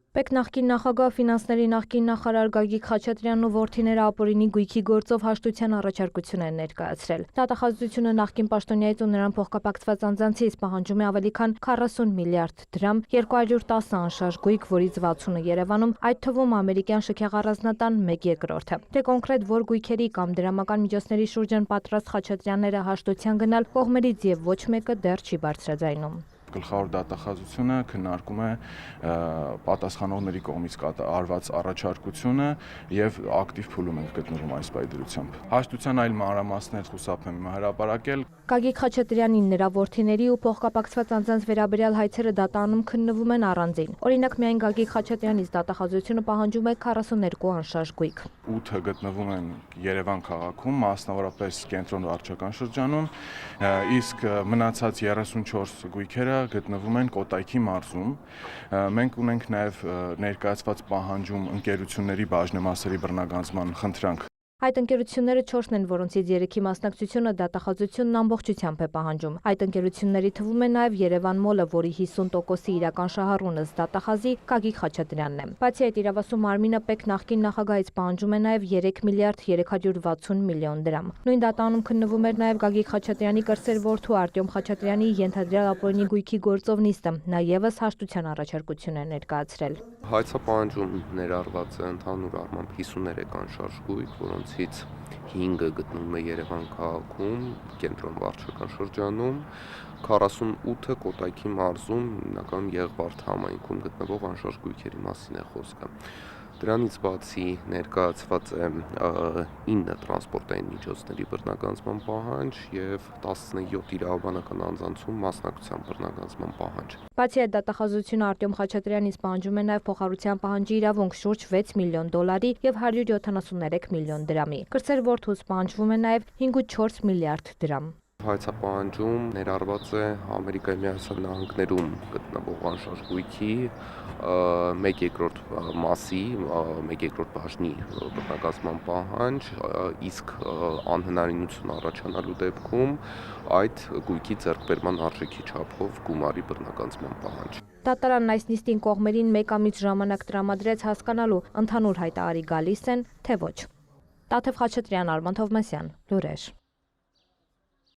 Պեկ նախկին նախագահ ֆինանսների նախկին նախարար Գագիկ Խաչատրյանն ու որդիները ապօրինի գույքի գործով հաշտության առաջարկություն են ներկայացրել։ Դատախազությունը նախկին պաշտոնյայից ու նրան փոխկապակցված անձանցից պահանջում է ավելի քան 40 միլիարդ դրամ, 210 անշարժ գույք, որից 60-ը Երևանում, այդ թվում ամերիկյան շքեղառանձնատան 1/3-ը։ Դե կոնկրետ որ գույքերի կամ դրամական միջոցների շուրջ են պատրաստ Խաչատրյանները հաշտության գնալ, կողմերից եւ ոչ մեկը դեռ չի բարձրաձայնում։ Գլխավոր դատախազությունը քննարկում է պատասխանողների կողմից արված առաջարկությունը եւ ակտիվ փուլում ենք գտնվում այս պայդրությամբ։ Հաշտության այլ մանրամասներ խուսափեմ հրապարակել։ Գագիկ Խաչատրյանին, նրա որդիների ու փոխկապակցված անձանց վերաբերյալ հայցերը դատանում քննվում են առանձին։ Օրինակ միայն Գագիկ Խաչատրյանից դատախազությունը պահանջում է 42 անշարժ գույք։ 8-ը գտնվում են Երևան քաղաքում, մասնավորապես կենտրոն վարչական շրջանում, իսկ մնացած 34 գույքերը գտնվում են Կոտայքի մարզում։ Մենք ունենք նաև ներկայացված պահանջում ընկերությունների բաժնեմասերի բռնագանձման խնդրանք։ Այդ ընկերությունները 4-ն են, որոնցից 3-ի մասնակցությունը դատախազությունն ամբողջությամբ է պահանջում։ Այդ ընկերությունների թվում է նաև Երևան մոլը, որի 50%-ի իրական շահառունը դատախազի Գագիկ Խաչատրյանն է։ Բացի այդ, իրավասու մարմինը Պեկ նախկին նախագահից պահանջում է նաև 3 միլիարդ 360 միլիոն դրամ։ Նույն դատանում քննվում էր նաև Գագիկ Խաչատրյանի կրտսեր որդու Արտյոմ Խաչատրյանի ենթադրյալ ապօրինի գույքի գործով նիստը, նա ևս հաշտության առաջարկություն է ներկայացրել։ Հայցապահանջում ներառված է ընդհանուր առմամբ 53 անշարժ գույք, որոնցից 5-ը գտնվում է Երևան քաղաքում, կենտրոն վարչական շրջանում, 48-ը Կոտայքի մարզում, հիմնական Եղվարդ համայնքում գտնվող անշարժ գույքերի մասին է խոսքը։ Դրանից բացի ներկայացված է 9 տրանսպորտային միջոցների բռնագանձման պահանջ եւ 17 իրավաբանական անձանցում մասնակցության բռնագանձման պահանջ։ Բացի այդ, դատախազությունը Արտյոմ Խաչատրյանից պահանջում է նաև փոխհարության պահանջի իրավունք շուրջ 6 միլիոն դոլարի եւ 173 միլիոն դրամի։ Կրտսեր որդուց պահանջվում է նաև 5.4 միլիարդ դրամ։ Հայցապահանջում ներառված է Ամերիկայի Միացյալ Նահանգներում գտնվող անշարժ գույքի 1/3 մասի, 1/3 բաժնի բռնագանձման պահանջ, իսկ անհնարինություն առաջանալու դեպքում այդ գույքի ձեռքբերման արժեքի չափով գումարի բռնագանձման պահանջ։ Դատարանն այս նիստին կողմերին 1 ամիս ժամանակ տրամադրեց հասկանալու ընդհանուր հայտարարի գալիս են, թե ոչ։ Տաթև Խաչատրյան, Արման Թովմասյան, լուրեր։